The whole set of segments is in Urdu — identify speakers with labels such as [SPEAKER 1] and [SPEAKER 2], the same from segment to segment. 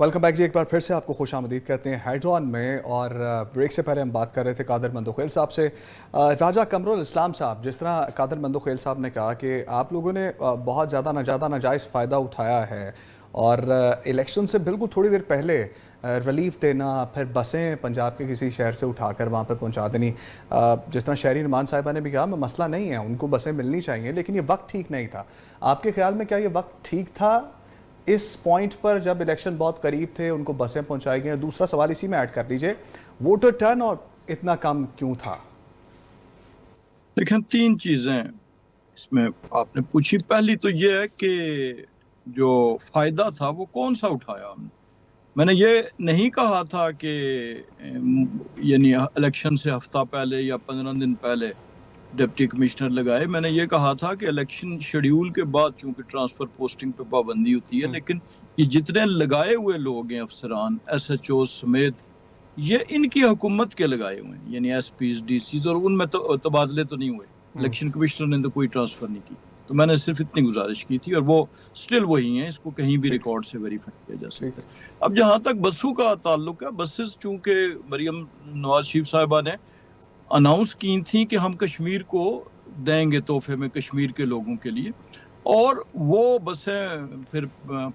[SPEAKER 1] ویلکم بیک جی، ایک بار پھر سے آپ کو خوش آمدید کہتے ہیں ہیڈ آن میں. اور بریک سے پہلے ہم بات کر رہے تھے قادر مندوخیل صاحب سے. راجہ قمرالاسلام صاحب، جس طرح قادر مندوخیل صاحب نے کہا کہ آپ لوگوں نے بہت زیادہ ناجائز فائدہ اٹھایا ہے اور الیکشن سے بالکل تھوڑی دیر پہلے ریلیف دینا، پھر بسیں پنجاب کے کسی شہر سے اٹھا کر وہاں پہ پہنچا دینی. جس طرح شہری نعمان صاحبہ نے بھی کہا، میں مسئلہ نہیں ہے، ان کو بسیں ملنی چاہیے، لیکن یہ وقت ٹھیک نہیں تھا. آپ کے خیال میں کیا یہ وقت ٹھیک تھا اس پوائنٹ پر جب الیکشن بہت قریب تھے، ان کو بسیں پہنچائی گئیں؟ دوسرا سوال اسی میں ایڈ کر لیجئے، ووٹر ٹرن اور اتنا کم کیوں تھا؟
[SPEAKER 2] دیکھیں، تین چیزیں اس میں آپ نے پوچھی. پہلی تو یہ ہے کہ جو فائدہ تھا وہ کون سا اٹھایا ہم نے. میں نے یہ نہیں کہا تھا کہ یعنی الیکشن سے ہفتہ پہلے یا 15 دن پہلے ڈپٹی کمشنر لگائے. میں نے یہ کہا تھا کہ الیکشن شیڈیول کے بعد چونکہ ٹرانسفر پوسٹنگ پہ پابندی ہوتی ہے، لیکن یہ جتنے لگائے ہوئے لوگ ہیں، افسران، ایس ایچ او سمیت، یہ ان کی حکومت کے لگائے ہوئے ہیں، یعنی ایس پیز، ڈی سیز، اور ان میں تو تبادلے تو نہیں ہوئے. الیکشن کمشنر نے تو کوئی ٹرانسفر نہیں کی. تو میں نے صرف اتنی گزارش کی تھی، اور وہ سٹل وہی ہیں، اس کو کہیں بھی ریکارڈ سے ویریفائی کیا جا سکتا ہے. اب جہاں تک بسوں کا تعلق ہے، بسز چونکہ مریم نواز شریف صاحبہ نے اناؤنس کی تھیں کہ ہم کشمیر کو دیں گے تحفے میں، کشمیر کے لوگوں کے لیے، اور وہ بسیں پھر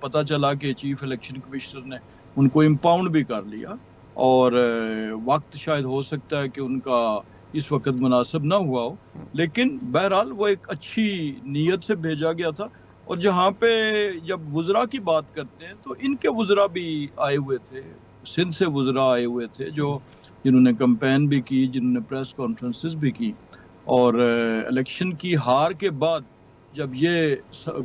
[SPEAKER 2] پتہ چلا کہ چیف الیکشن کمشنر نے ان کو امپاؤنڈ بھی کر لیا، اور وقت شاید ہو سکتا ہے کہ ان کا اس وقت مناسب نہ ہوا ہو، لیکن بہرحال وہ ایک اچھی نیت سے بھیجا گیا تھا. اور جہاں پہ جب وزراء کی بات کرتے ہیں تو ان کے وزراء بھی آئے ہوئے تھے، سندھ سے وزراء آئے ہوئے تھے جنہوں نے کمپین بھی کی، جنہوں نے پریس کانفرنسز بھی کی. اور الیکشن کی ہار کے بعد جب یہ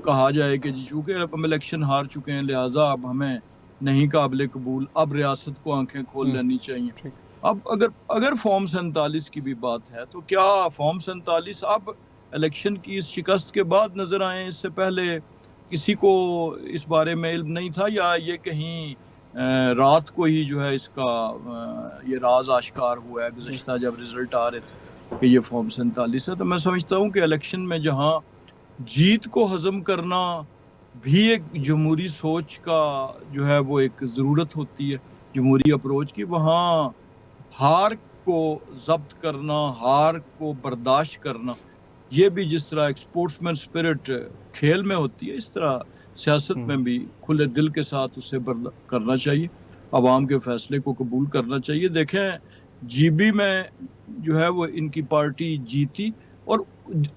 [SPEAKER 2] کہا جائے کہ جی چونکہ ہم الیکشن ہار چکے ہیں لہٰذا اب ہمیں نہیں قابل قبول، اب ریاست کو آنکھیں کھول لینی چاہیے. اب اگر فارم 47 کی بھی بات ہے تو کیا فارم 47 اب الیکشن کی اس شکست کے بعد نظر آئے؟ اس سے پہلے کسی کو اس بارے میں علم نہیں تھا، یا یہ کہیں رات کو ہی جو ہے اس کا یہ راز آشکار ہوا ہے گزشتہ جب رزلٹ آ رہے تھے کہ یہ فارم 47 ہے؟ تو میں سمجھتا ہوں کہ الیکشن میں جہاں جیت کو ہضم کرنا بھی ایک جمہوری سوچ کا جو ہے وہ ایک ضرورت ہوتی ہے، جمہوری اپروچ کی، وہاں ہار کو ضبط کرنا، ہار کو برداشت کرنا، یہ بھی جس طرح ایک سپورٹس مین اسپرٹ کھیل میں ہوتی ہے، اس طرح سیاست میں بھی کھلے دل کے ساتھ اسے کرنا چاہیے، عوام کے فیصلے کو قبول کرنا چاہیے. دیکھیں، جی بی میں جو ہے وہ ان کی پارٹی جیتی، اور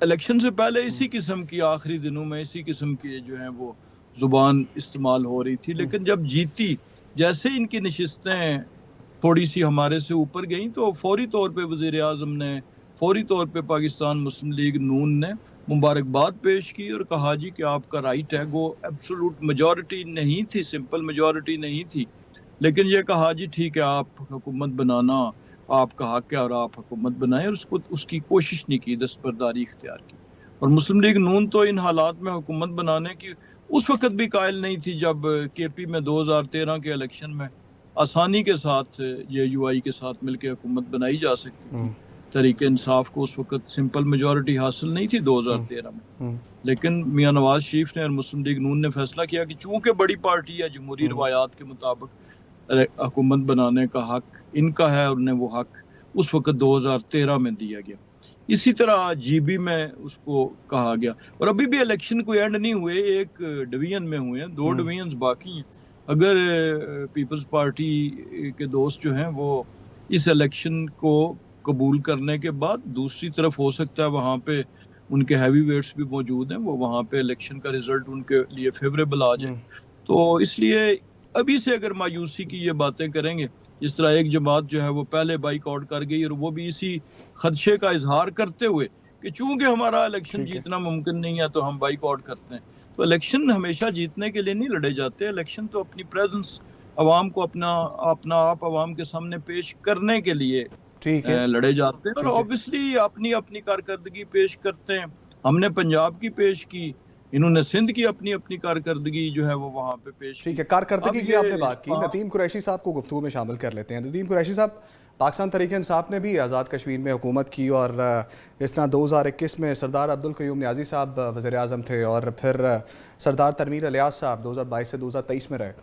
[SPEAKER 2] الیکشن سے پہلے اسی قسم کی آخری دنوں میں اسی قسم کی جو ہیں وہ زبان استعمال ہو رہی تھی، لیکن جب جیتی، جیسے ان کی نشستیں تھوڑی سی ہمارے سے اوپر گئیں تو فوری طور پہ وزیر اعظم نے، فوری طور پہ پاکستان مسلم لیگ نون نے مبارکباد پیش کی اور کہا جی کہ آپ کا رائٹ ہے. وہ ایبسولوٹ میجورٹی نہیں تھی، سمپل میجورٹی نہیں تھی، لیکن یہ کہا جی ٹھیک ہے، آپ حکومت بنانا آپ کا حق ہے اور آپ حکومت بنائیں، اور اس کی کوشش نہیں کی، دستبرداری اختیار کی. اور مسلم لیگ نون تو ان حالات میں حکومت بنانے کی اس وقت بھی قائل نہیں تھی جب کے پی میں 2013 کے الیکشن میں آسانی کے ساتھ جے یو آئی کے ساتھ مل کے حکومت بنائی جا سکتی تھی. تحریک انصاف کو اس وقت سمپل میجورٹی حاصل نہیں تھی 2013 میں، لیکن میاں نواز شریف نے اور مسلم لیگ نون نے فیصلہ کیا کہ چونکہ بڑی پارٹی ہے، جمہوری روایات کے مطابق حکومت بنانے کا حق ان کا ہے، اور انہیں وہ حق اس وقت 2013 میں دیا گیا. اسی طرح جی بی میں اس کو کہا گیا، اور ابھی بھی الیکشن کوئی اینڈ نہیں ہوئے، ایک ڈویژن میں ہوئے ہیں، 2 ڈویژنز باقی ہیں. اگر پیپلز پارٹی کے دوست جو ہیں وہ اس الیکشن کو قبول کرنے کے بعد دوسری طرف ہو سکتا ہے وہاں پہ ان کے ہیوی ویٹس بھی موجود ہیں، وہ وہاں پہ الیکشن کا رزلٹ ان کے لیے فیوریبل آ جائے. تو اس لیے ابھی سے اگر مایوسی کی یہ باتیں کریں گے، جس طرح ایک جماعت جو ہے وہ پہلے بائیک آؤٹ کر گئی، اور وہ بھی اسی خدشے کا اظہار کرتے ہوئے کہ چونکہ ہمارا الیکشن جیتنا ممکن نہیں ہے تو ہم بائیک آؤٹ کرتے ہیں. تو الیکشن ہمیشہ جیتنے کے لیے نہیں لڑے جاتے، الیکشن تو اپنی پریزنس، عوام کو اپنا آپ عوام کے سامنے پیش کرنے کے لیے لڑے جاتے ہیں، اور اوبیسلی اپنی اپنی کارکردگی پیش کرتے ہیں. ہم نے پنجاب کی پیش کی، انہوں نے سندھ کی اپنی کارکردگی جو ہے وہ وہاں پہ پیش کی.
[SPEAKER 1] ٹھیک ہے، کارکردگی کی آپ نے بات کی، ندیم قریشی صاحب کو گفتگو میں شامل کر لیتے ہیں. ندیم قریشی صاحب، پاکستان تحریک انصاف نے بھی آزاد کشمیر میں حکومت کی، اور جس طرح 2021 میں سردار عبدالقیوم نیازی صاحب وزیر اعظم تھے، اور پھر سردار تنویر الیاس صاحب 2022 سے 2023 میں رہے.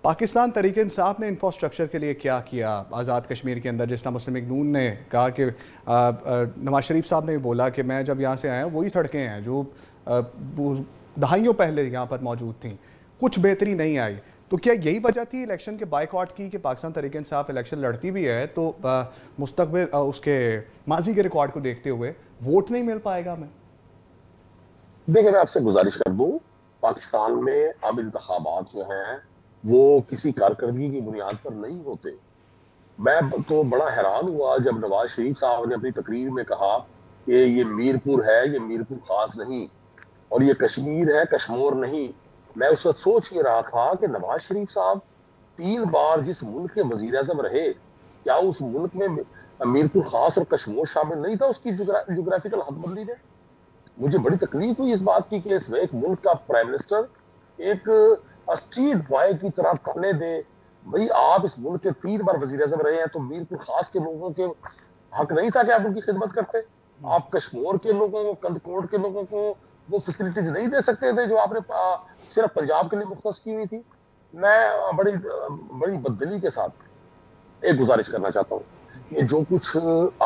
[SPEAKER 1] پاکستان تحریک انصاف نے انفراسٹرکچر کے لیے کیا کیا آزاد کشمیر کے اندر؟ جس طرح مسلم لیگ نون نے کہا کہ نواز شریف صاحب نے بھی بولا کہ میں جب یہاں سے آیا وہی سڑکیں ہیں جو دہائیوں پہلے یہاں پر موجود تھیں، کچھ بہتری نہیں آئی. تو کیا یہی وجہ تھی الیکشن کے بائیکاٹ کی کہ پاکستان تحریک انصاف الیکشن لڑتی بھی ہے تو مستقبل اس کے ماضی کے ریکارڈ کو دیکھتے ہوئے ووٹ نہیں مل پائے گا ہمیں؟
[SPEAKER 3] دیکھیں میں آپ سے گزارش کر دوں، پاکستان میں اب انتخابات جو ہیں وہ کسی کارکردگی کی بنیاد پر نہیں ہوتے. میں تو بڑا حیران ہوا جب نواز شریف صاحب نے اپنی تقریر میں کہا کہ یہ میرپور ہے، یہ میرپور خاص نہیں، اور یہ کشمیر ہے، کشمور نہیں. میں اس وقت سوچ کے رہا تھا کہ نواز شریف صاحب 3 بار جس ملک کے وزیر اعظم رہے، کیا اس ملک میں میرپور خاص اور کشمور شامل نہیں تھا اس کی جغرافیکل حد بندی میں؟ مجھے بڑی تکلیف ہوئی اس بات کی کہ اس ایک ملک کا پرائم منسٹر ایک اسٹریٹ بوائے کی طرح کہنے دے بھئی آپ اس ملک کے 3 بار وزیر اعظم رہے ہیں تو میرپور خاص کے لوگوں کے حق نہیں تھا کہ آپ ان کی خدمت کرتے؟ آپ کشمور کے لوگوں کو، کندکوٹ کے لوگوں کو وہ فیسلٹیز نہیں دے سکتے تھے جو آپ نے صرف پنجاب کے لیے مختص کی ہوئی تھی؟ میں بڑی بددلی کے ساتھ ایک گزارش کرنا چاہتا ہوں کہ جو کچھ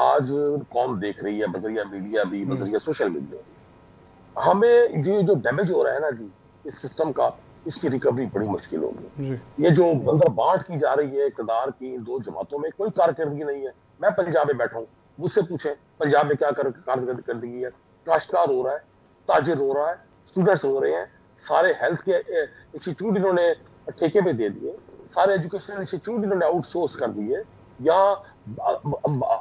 [SPEAKER 3] آج قوم دیکھ رہی ہے بذریعہ میڈیا بھی، بذریعہ سوشل میڈیا بھی، ہمیں یہ جو ڈیمیج ہو رہا ہے نا جی اس سسٹم کا، اس کی ریکوری بڑی مشکل ہوگی. یہ جو بندر بانٹ کی جا رہی ہے اقتدار کی ان 2 جماعتوں میں، کوئی کارکردگی نہیں ہے. میں پنجاب میں بیٹھا ہوں، مجھ سے پوچھیں پنجاب میں کیا کارکردگی ہے؟ کاشتکار رو رہا ہے، تاجر رو رہا ہے، اسٹوڈنٹس رو رہے ہیں، سارے ہیلتھ کے انسٹیٹیوٹ انہوں نے ٹھیکے پہ دے دیے، سارے ایجوکیشنل انسٹیٹیوٹ انہوں نے آؤٹ سورس کر دیے. یہاں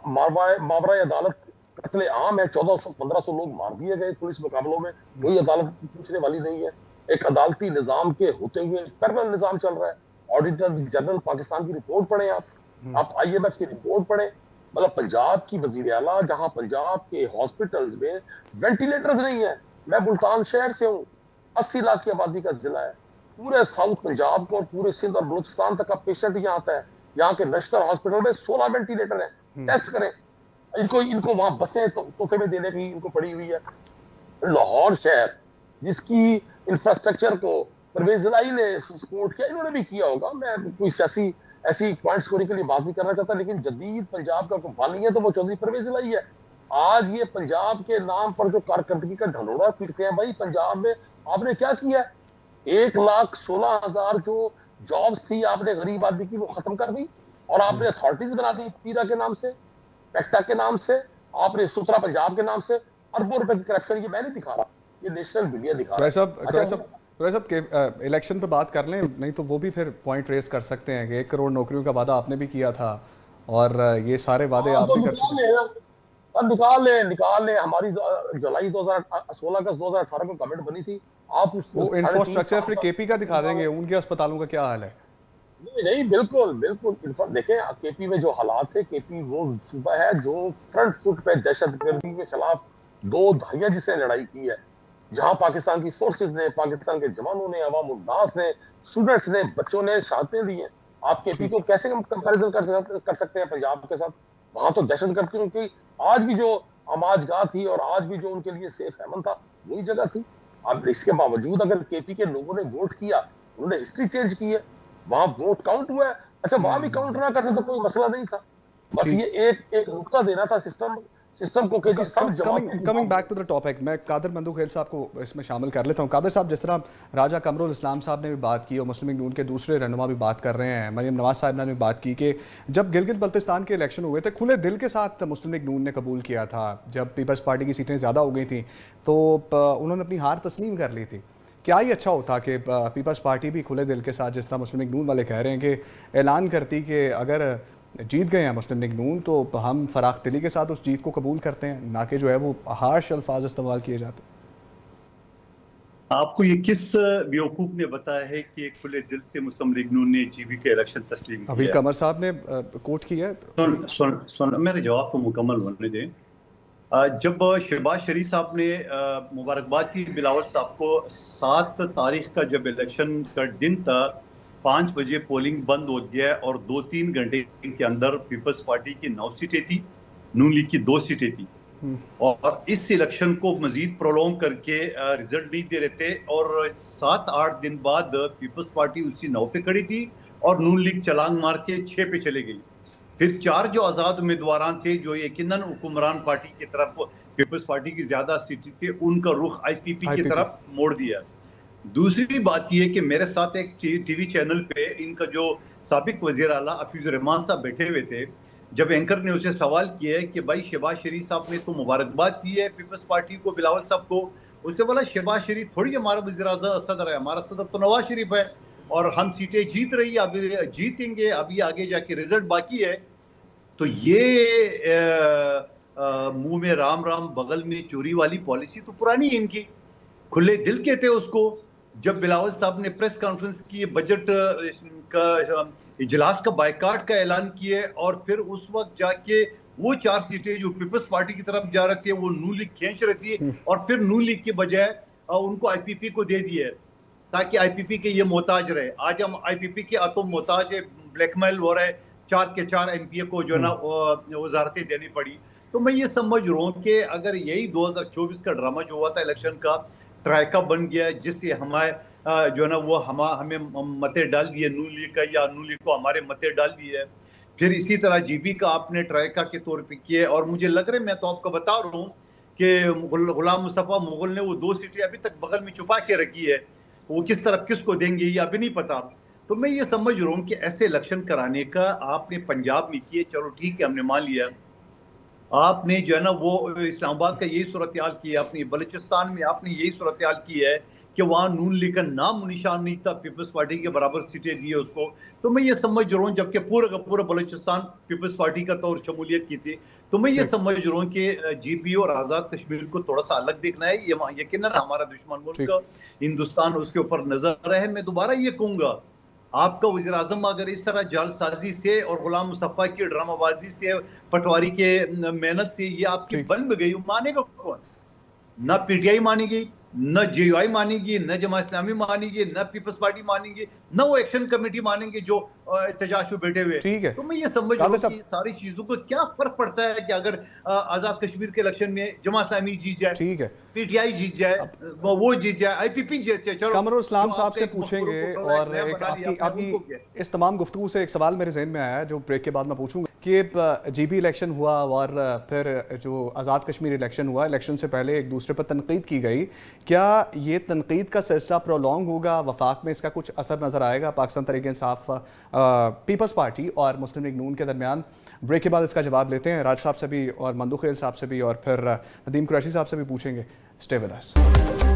[SPEAKER 3] ماورائے عدالت قتل عام ہے، 1400-1500 لوگ مار دیے گئے پولیس مقابلوں میں، کوئی عدالت پوچھنے والی نہیں ہے. ایک عدالتی نظام کے ہوتے ہوئے پیرلل نظام چل رہا ہے. آڈیٹر جنرل پاکستان کی رپورٹ پڑھیں، آپ آئی ایم ایف کی رپورٹ پڑھیں. مطلب پنجاب کی وزیر اعلیٰ، جہاں پنجاب کے ہاسپٹلز میں وینٹیلیٹرز نہیں ہیں. میں ملتان شہر سے ہوں، 80 لاکھ کی آبادی کا ضلع ہے. پورے ساؤتھ پنجاب کو اور پورے سندھ اور بلوچستان تک کا پیشنٹ یہاں آتا ہے. یہاں کے نشتر ہاسپٹل میں 16 وینٹیلیٹر ہیں. ٹیسٹ کریں. ان کو وہاں بسیں تحفے میں دینے کی ان کو پڑی ہوئی ہے. لاہور شہر جس کی انفراسٹرکچر کو پرویز الہی نے سپورٹ کیا، انہوں نے بھی کیا ہوگا. میں کوئی ایسی پوائنٹ اسکورنگ کے لیے بات نہیں کرنا چاہتا، لیکن جدید پنجاب کا کوئی بانی ہے تو وہ چودھری پرویز الہی ہے. آج یہ پنجاب کے نام پر جو کارکردگی کا ڈھنڈورا پیٹتے ہیں، بھائی پنجاب میں آپ نے کیا کیا؟ 1,16,000 جو جابس تھی آپ نے غریب آدمی کی وہ ختم کر دی، اور آپ نے اتھارٹیز بنا دی تیرا کے نام سے، پیکٹا کے نام سے، آپ نے سترا پنجاب کے نام سے. اربوں روپے کی کرپشن. یہ میں نہیں دکھا رہا، یہ نیشنل میڈیا دکھا رہا ہے.
[SPEAKER 1] صاحب کہ الیکشن پہ بات کر لیں، نہیں تو وہ بھی پھر پوائنٹ ریز کر سکتے ہیں کہ 1 کروڑ نوکریوں کا وعدہ آپ نے بھی کیا تھا اور یہ سارے وعدے آپ بھی کر چکے ہیں.
[SPEAKER 3] نکال لیں. ہماری جولائی 16 اگست 2018 کو گورنمنٹ بنی تھی. آپ اس
[SPEAKER 1] وہ انفراسٹرکچر پھر کے پی کا دکھا دیں گے، ان کے اسپتالوں کا کیا حال ہے؟
[SPEAKER 3] نہیں بالکل. دیکھیں کے پی میں جو حالات تھے، کے پی وہ صوبہ ہے جو فرنٹ فٹ پہ دہشت گردی کے خلاف 2 دہائیاں جس نے لڑائی کی ہے، جہاں پاکستان کی فورسز نے، پاکستان کے جوانوں نے، عوام الناس نے، اسٹوڈنٹس نے، بچوں نے شہادتیں دی ہیں. آپ کے پی کو کیسے کمپیریزن کر سکتے ہیں پنجاب کے ساتھ؟ وہاں تو دہشت گردی کی آج بھی جو آماج گاہ تھی اور آج بھی جو ان کے لیے سیف ہیمن تھا وہی جگہ تھی. اب اس کے باوجود اگر کے پی کے لوگوں نے ووٹ کیا، انہوں نے ہسٹری چینج کی ہے، وہاں ووٹ کاؤنٹ ہوا ہے. اچھا وہاں بھی کاؤنٹ نہ کرتے تو کوئی مسئلہ نہیں تھا. بس یہ ایک نقطہ دینا تھا سسٹم کو کہ سب
[SPEAKER 1] coming back to the topic, میں قادر مندوخیل صاحب کو اس میں شامل کر لیتا ہوں. قادر صاحب، جس طرح راجہ قمر الاسلام صاحب نے بھی بات کی اور مسلم لیگ نون کے دوسرے رہنما بھی بات کر رہے ہیں، مریم نواز صاحب نے بھی بات کی کہ جب گلگت بلتستان کے الیکشن ہوئے تھے کھلے دل کے ساتھ مسلم لیگ نون نے قبول کیا تھا. جب پیپلز پارٹی کی سیٹیں زیادہ ہو گئی تھیں تو انہوں نے اپنی ہار تسلیم کر لی تھی. کیا ہی اچھا ہوتا کہ پیپلز پارٹی بھی کھلے دل کے ساتھ، جس طرح مسلم لیگ نون والے کہہ رہے ہیں، کہ اعلان کرتی کہ اگر جیت گئے ہیں مسلم لیگ نون تو ہم فراخ دلی کے ساتھ اس جیت کو قبول کرتے ہیں، نہ کہ جو ہے وہ ہارش الفاظ استعمال کیے جاتے ہیں.
[SPEAKER 4] آپ کو یہ کس بیوقوف نے بتایا ہے کہ کھلے دل سے مسلم لیگ نون نے جی بی کے الیکشن تسلیم کیا؟
[SPEAKER 1] ابھی قمر صاحب نے کوٹ کیا ہے.
[SPEAKER 4] میرے جواب کو مکمل ہونے دیں. جب شہباز شریف صاحب نے مبارکباد کی بلاول صاحب کو 7 تاریخ کا جب الیکشن کا دن تھا، 5 بجے پولنگ بند ہو گیا اور 2-3 گھنٹے کے اندر پیپلز پارٹی کی 9 سیٹیں تھی، نون لیگ کی 2 سیٹیں تھی. اور اس الیکشن کو مزید پرولونگ کر کے رزلٹ نہیں دے رہے تھے، اور 7-8 دن بعد پیپلز پارٹی اسی 9 پہ کھڑی تھی اور نون لیگ چلانگ مار کے 6 پہ چلے گئی. پھر 4 جو آزاد امیدواران تھے جو یقیناً حکمران پارٹی کی طرف، پیپلز پارٹی کی زیادہ سیٹیں تھے، ان کا رخ آئی پی پی کی طرف موڑ دیا. دوسری بات یہ کہ میرے ساتھ ایک ٹی وی چینل پہ ان کا جو سابق وزیر اعلیٰ حفیظ الرحمان صاحب بیٹھے ہوئے تھے. جب اینکر نے اسے سوال کیا ہے کہ بھائی شہباز شریف صاحب نے تو مبارکباد دی ہے پیپلز پارٹی کو، بلاول صاحب کو، اس نے بولا شہباز شریف تھوڑی ہمارا وزیر اعظم صدر ہے، ہمارا صدر تو نواز شریف ہے، اور ہم سیٹیں جیت رہی ہیں، ابھی جیتیں گے، ابھی آگے جا کے رزلٹ باقی ہے. تو یہ منہ میں رام رام بغل میں چوری والی پالیسی تو پرانی ہے ان کی. کھلے دل کے تھے اس کو. جب بلاول صاحب نے پریس کانفرنس کی، بجٹ کا اجلاس کا بائیکاٹ کا اعلان کیا، اور پھر اس وقت جا کے وہ 4 سیٹیں جو پیپلز پارٹی کی طرف جا رہے تھے وہ نون لیگ کھینچ رہی تھی، اور پھر نون لیگ کے بجائے ان کو آئی پی پی کو دے دیا تاکہ آئی پی پی کے یہ محتاج رہے. آج ہم آئی پی پی کے ہاتھوں محتاج ہے، بلیک میل ہو رہا ہے، 4 کے 4 ایم پی اے کو جو ہے نا وزارتیں دینی پڑی. تو میں یہ سمجھ رہا ہوں کہ اگر یہی 2024 کا ڈرامہ جو ہوا تھا الیکشن کا ٹرائکا بن گیا، جس سے ہمارے جو ہے نا وہ ہمیں متے ڈال دیے نون لیگ کا، یا نون لیگ کو ہمارے متے ڈال دیے. پھر اسی طرح جی بی کا آپ نے ٹرائکا کے طور پہ کیا، اور مجھے لگ رہا ہے، میں تو آپ کو بتا رہا ہوں کہ غلام مصطفیٰ مغل نے وہ 2 سیٹیں ابھی تک بغل میں چھپا کے رکھی ہے، وہ کس طرف کس کو دیں گے یہ ابھی نہیں پتا. تو میں یہ سمجھ رہا ہوں کہ ایسے الیکشن کرانے کا آپ نے پنجاب میں کیے، چلو ٹھیک ہے ہم نے مان لیا. آپ نے جو ہے نا وہ اسلام آباد کا یہی صورتحال کی ہے، اپنی بلوچستان میں آپ نے یہی صورتحال کی ہے کہ وہاں نون لیگ کا نام و نشان نہیں تھا، پیپلز پارٹی کے برابر سیٹیں دی اس کو. تو میں یہ سمجھ رہا ہوں، جبکہ پورا کا پورا بلوچستان پیپلز پارٹی کا طور شمولیت کی تھی. تو میں یہ سمجھ رہا ہوں کہ جی پی اور آزاد کشمیر کو تھوڑا سا الگ دیکھنا ہے. یہ یقیناً ہمارا دشمن ملک ہندوستان اس کے اوپر نظر ہے. میں دوبارہ یہ کہوں گا، آپ کا وزیر اعظم اگر اس طرح جال سازی سے اور غلام مصطفیٰ کی ڈرامہ بازی سے، پٹواری کے محنت سے یہ آپ کی بن گئی، مانے گا کون؟ نہ پی ٹی آئی مانے گی، نہ جے یو آئی مانے گی، نہ جماعت اسلامی مانے گی، نہ پیپلز پارٹی مانے گی، نہ وہ ایکشن کمیٹی مانیں گے جو احتجاج پہ بیٹھے ہوئے.
[SPEAKER 1] ٹھیک ہے.
[SPEAKER 4] تو میں یہ سمجھ رہا ہوں کہ ساری چیزوں کو کیا فرق پڑتا ہے کہ اگر آزاد کشمیر کے الیکشن میں جماعت اسلامی جیت جائے،
[SPEAKER 1] ٹھیک ہے،
[SPEAKER 4] پی ٹی آئی جیت جائے، وہ جیت جائے، آئی پی پی جیت جائے. چلو
[SPEAKER 1] قمر الاسلام صاحب سے پوچھیں گے، اور آپ کی اس تمام گفتگو سے ایک سوال میرے ذہن میں آیا جو بریک کے بعد میں پوچھوں گا کہ جی بی الیکشن ہوا اور پھر جو آزاد کشمیر الیکشن ہوا، الیکشن سے پہلے ایک دوسرے پر تنقید کی گئی. کیا یہ تنقید کا سلسلہ پرولونگ ہوگا؟ وفاق میں اس کا کچھ اثر نظر آئے گا پاکستان تحریک انصاف، پیپلز پارٹی اور مسلم لیگ نون کے درمیان؟ بریک کے بعد اس کا جواب لیتے ہیں. راج صاحب سے بھی اور مندو خیل صاحب سے بھی، اور پھر ندیم قریشی صاحب سے بھی پوچھیں گے. Stay with us.